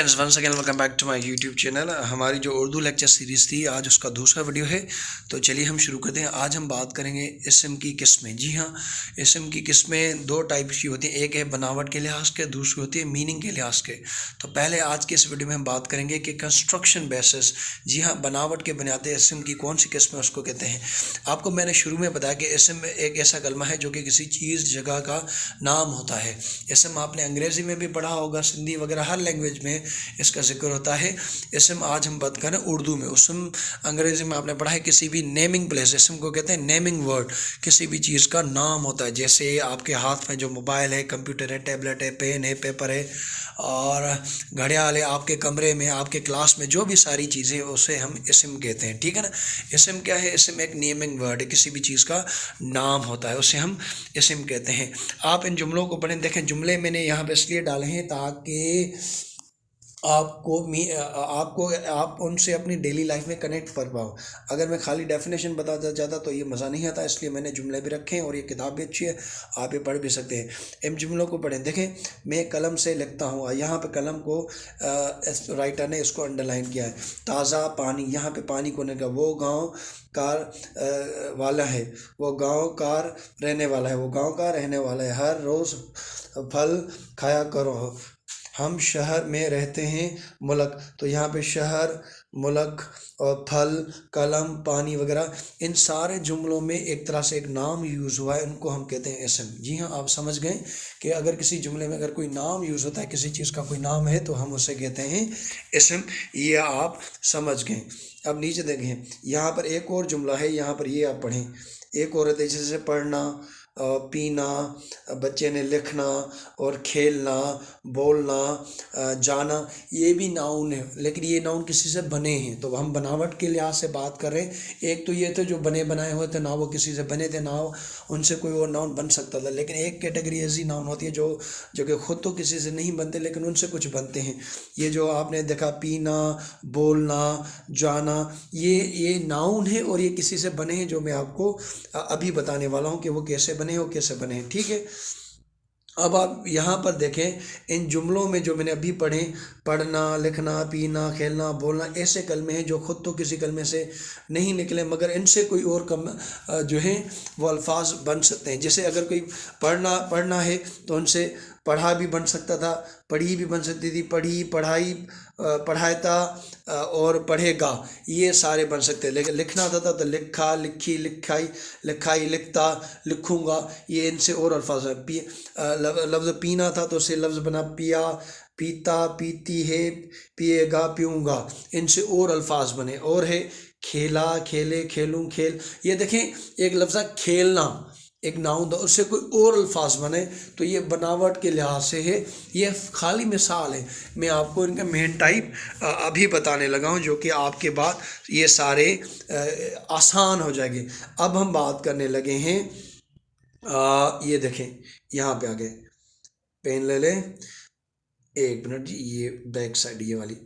Friends once again welcome back to my YouTube channel. हमारी जो Urdu lecture series थी आज उसका दूसरा वीडियो है, तो चलिए हम शुरू करते हैं। आज हम बात करेंगे इसम की किस्में। जी हाँ, इसम की किस्में दो टाइप की होती हैं, एक है बनावट के लिहाज के, दूसरी होती है मीनिंग के लिहाज के। तो पहले आज के इस वीडियो में हम बात करेंगे कि कंस्ट्रक्शन बेसिस, जी हाँ, बनावट के बुनियादी इसम की कौन सी किस्में उसको कहते हैं। आपको मैंने शुरू में बताया कि इसम एक ऐसा कलमा है जो कि किसी चीज़ जगह का नाम होता है। इसम आपने अंग्रेज़ी में भी पढ़ा होगा, सिंधी वगैरह हर लैंग्वेज में इसका जिक्र होता है। इसम आज हम बात करें उर्दू में। उसम अंग्रेज़ी में आपने पढ़ा है किसी भी नेमिंग प्लेस, इसम को कहते हैं नेमिंग वर्ड, किसी भी चीज़ का नाम होता है। जैसे आपके हाथ में जो मोबाइल है, कंप्यूटर है, टैबलेट है, पेन है, पेपर है और घड़ियाल है, आपके कमरे में, आपके क्लास में जो भी सारी चीज़ें उसे हम इसम कहते हैं। ठीक है ना। इसम क्या है? इसम एक नेमिंग वर्ड है, किसी भी चीज़ का नाम होता है, उसे हम इसम कहते हैं। आप इन जुमलों को पढ़ें। देखें, जुमले मैंने यहाँ पे इसलिए डाले हैं ताकि आप उनसे अपनी डेली लाइफ में कनेक्ट कर पाओ। अगर मैं खाली डेफिनेशन बताता जाता तो ये मज़ा नहीं आता, इसलिए मैंने जुमले भी रखे हैं और ये किताब भी अच्छी है, आप ये पढ़ भी सकते हैं। इन जुमलों को पढ़ें। देखें, मैं कलम से लिखता हूँ, यहाँ पे कलम को राइटर ने इसको अंडरलाइन किया है। ताज़ा पानी, यहाँ पे पानी को नहीं कहा। वो गाँव कार वाला है, वो गाँव कार रहने वाला है, वो गाँव का रहने वाला है। हर रोज़ फल खाया करो। हम शहर में रहते हैं, मुल्क, तो यहाँ पे शहर, मुल्क और फल, कलम, पानी वगैरह, इन सारे जुमलों में एक तरह से एक नाम यूज़ हुआ है, उनको हम कहते हैं इसम। जी हाँ, आप समझ गए कि अगर किसी जुमले में अगर कोई नाम यूज़ होता है, किसी चीज़ का कोई नाम है, तो हम उसे कहते हैं इसम। ये आप समझ गए। अब नीचे देखें, यहाँ पर एक और जुमला है, यहाँ पर ये आप पढ़ें। एक और है जैसे पढ़ना, पीना, बच्चे ने लिखना और खेलना, बोलना, जाना, ये भी नाउन है, लेकिन ये नाउन किसी से बने हैं। तो हम बनावट के लिहाज से बात कर रहे हैं। एक तो ये थे जो बने बनाए हुए थे, ना वो किसी से बने थे, ना उनसे कोई और नाउन बन सकता था। लेकिन एक कैटेगरी ऐसी नाउन होती है जो कि ख़ुद तो किसी से नहीं बनते, लेकिन उनसे कुछ बनते हैं। ये जो आपने देखा, पीना, बोलना, जाना, ये नाउन है और ये किसी से बने हैं, जो मैं आपको अभी बताने वाला हूँ कि वो कैसे बने हो, कैसे बने हैं। ठीक है। अब आप यहाँ पर देखें, इन जुमलों में जो मैंने अभी पढ़े, पढ़ना, लिखना, पीना, खेलना, बोलना, ऐसे कलमे हैं जो ख़ुद तो किसी कलमे से नहीं निकले, मगर इनसे कोई और कम जो हैं वो अल्फाज बन सकते हैं। जैसे अगर कोई पढ़ना है तो उनसे पढ़ा भी बन सकता था, पढ़ी भी बन सकती थी, पढ़ी, पढ़ाई, पढ़ाता और पढ़ेगा, ये सारे बन सकते हैं। लेकिन लिखना था तो लिखा, लिखी, लिखाई, लिखाई, लिखता, लिखूँगा, ये इनसे और अल्फाज हैं। लफ्ज़ पीना था तो उससे लफ्ज़ बना पिया, पीता, पीती है, पिएगा, पीऊँगा, इनसे और अल्फाज बने। और है खेला, खेले, खेलूँ, खेल। ये देखें, एक लफ्ज़ खेलना, एक नाउन था, उससे कोई और अल्फाज बने, तो ये बनावट के लिहाज से है। ये खाली मिसाल है, मैं आपको इनका मेन टाइप अभी बताने लगा हूँ, जो कि आपके बाद ये सारे आसान हो जाएंगे। अब हम बात करने लगे हैं, ये देखें, यहाँ पे आगे पेन ले लें, एक मिनट जी, ये बैक साइड ये वाली,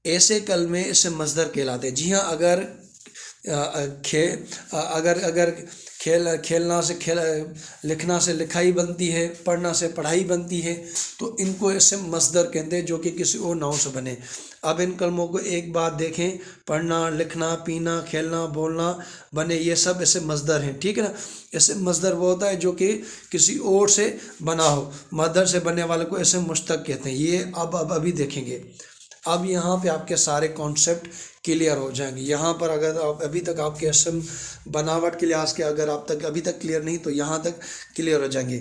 ऐसे कलमे इससे मज़दर कहलाते हैं। जी हाँ, अगर खेलना से लिखना से लिखाई बनती है, पढ़ना से पढ़ाई बनती है, तो इनको ऐसे मसदर कहते हैं, जो कि किसी और नाम से बने। अब इन कलमों को एक बात देखें, पढ़ना, लिखना, पीना, खेलना, बोलना, बने, ये सब ऐसे मसदर हैं। ठीक है ना। ऐसे मसदर वो होता है जो कि किसी और से बना हो, मदर से बनने वाले को ऐसे मुश्तक कहते हैं। ये अब अभी देखेंगे। अब यहाँ पे आपके सारे कॉन्सेप्ट क्लियर हो जाएंगे। यहाँ पर अगर आप अभी तक आपके इसम बनावट के लिहाज के अगर आप तक अभी तक क्लियर नहीं, तो यहाँ तक क्लियर हो जाएंगे।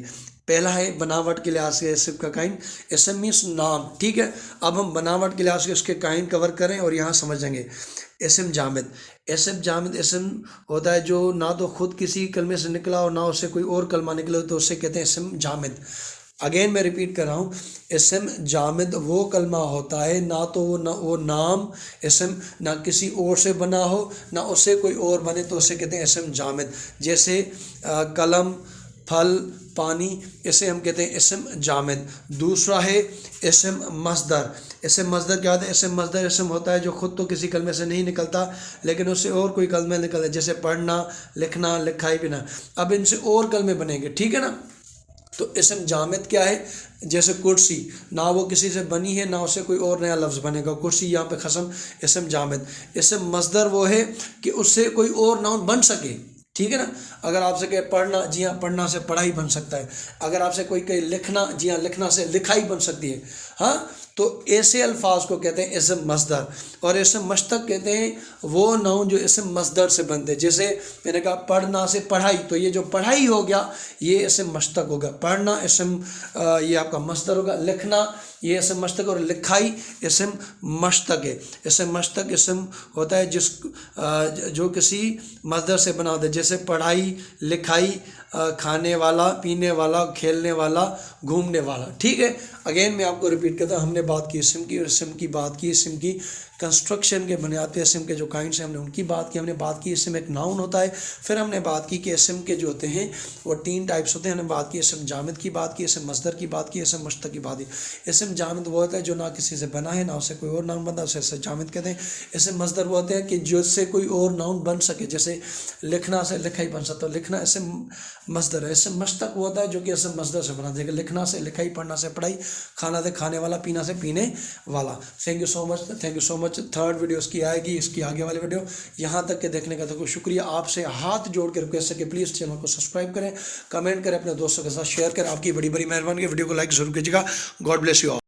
पहला है बनावट के लिहाज से इसम का काइन। इसम मीन्स नाम। ठीक है। अब हम बनावट के लिहाज से उसके काइन कवर करें और यहाँ समझ जाएंगे। इसम जामिद, इसम जामिद इसम होता है जो ना तो ख़ुद किसी कलमे से निकला और ना उससे कोई और कलमा निकला, तो उससे कहते हैं इसम जामिद। अगेन मैं रिपीट कर रहा हूँ, इसम जामिद वो कलमा होता है ना तो वो नाम इसम ना किसी और से बना हो, ना उससे कोई और बने, तो उसे कहते हैं इसम जामिद। जैसे कलम, फल, पानी, इसे हम कहते हैं इसम जामिद। दूसरा है इसम मसदर। इसम मसदर क्या होता है? इसम मसदर इसम होता है जो ख़ुद तो किसी कलमे से नहीं निकलता, लेकिन उससे और कोई कलमे निकलता है, जैसे पढ़ना, लिखना, लिखाई, बिना। अब इनसे और कलमे बनेंगे। ठीक है ना। تو اسم جامد کیا ہے؟ جیسے کرسی، نہ وہ کسی سے بنی ہے نہ اسے کوئی اور نیا لفظ بنے گا، کرسی یہاں پہ قسم اسم جامد۔ اسم مصدر وہ ہے کہ اس سے کوئی اور ناؤن بن سکے، ٹھیک ہے نا۔ اگر آپ سے کہے پڑھنا، جی ہاں پڑھنا سے پڑھائی بن سکتا ہے۔ اگر آپ سے کوئی کہے لکھنا، جی ہاں لکھنا سے لکھائی بن سکتی ہے، ہاں۔ تو ایسے الفاظ کو کہتے ہیں اسم مصدر، اور اسم مشتق کہتے ہیں وہ ناؤن جو اسم مصدر سے بنتے ہیں۔ جیسے میں نے کہا پڑھنا سے پڑھائی، تو یہ جو پڑھائی ہو گیا یہ اسم مشتق ہوگا، پڑھنا اسم یہ آپ کا مصدر ہوگا، لکھنا یہ اسم مشتق، اور لکھائی اسم مشتق ہے۔ اسم مشتق اسم ہوتا ہے جو کسی مصدر سے بنا ہوتا ہے، جیسے پڑھائی، لکھائی، کھانے والا، پینے والا، کھیلنے والا، گھومنے والا، ٹھیک ہے۔ اگین میں آپ کو ریپیٹ کرتا ہوں، ہم نے بات کی اسم کی، اور اسم کی بات کی اسم کی کنسٹرکشن کے بنیادی اسم کے جو کائنڈس ہیں ہم نے ان کی بات کی، ہم نے بات کی اسم ایک ناؤن ہوتا ہے، پھر ہم نے بات کی کہ اسم کے جو ہوتے ہیں وہ 3 ٹائپس ہوتے ہیں، ہم نے بات کی اسم جامد کی بات کی، اسم مصدر کی بات کی، اسم مشتق کی بات کی۔ اسم جامد وہ ہوتا ہے جو نہ کسی سے بنا ہے نہ اسے کوئی اور ناؤن بنتا، اسے اسم جامد کہتے ہیں۔ اسم مصدر وہ ہوتے ہیں کہ جو سے کوئی اور ناؤن بن سکے، جیسے لکھنا سے لکھائی بن سکتا ہے، لکھنا اسم مصدر ہے۔ اسم مشتق وہ ہوتا ہے جو کہ اسم مصدر سے بنا ہے، لکھنا سے لکھائی، پڑھنا سے پڑھائی، کھانا سے کھانے والا، پینا سے پینے والا۔ Thank you so much. Third video اس کی آئے گی، اس کی آگے والی ویڈیو۔ یہاں تک کے دیکھنے کا تو شکریہ، آپ سے ہاتھ جوڑ کے ریکویسٹ ہے کہ پلیز چینل کو سبسکرائب کریں، کمنٹ کریں، اپنے دوستوں کے ساتھ شیئر کریں۔ آپ کی بڑی بڑی مہربانی ہے، ویڈیو کو لائک ضرور کیجیے گا۔ God bless you all.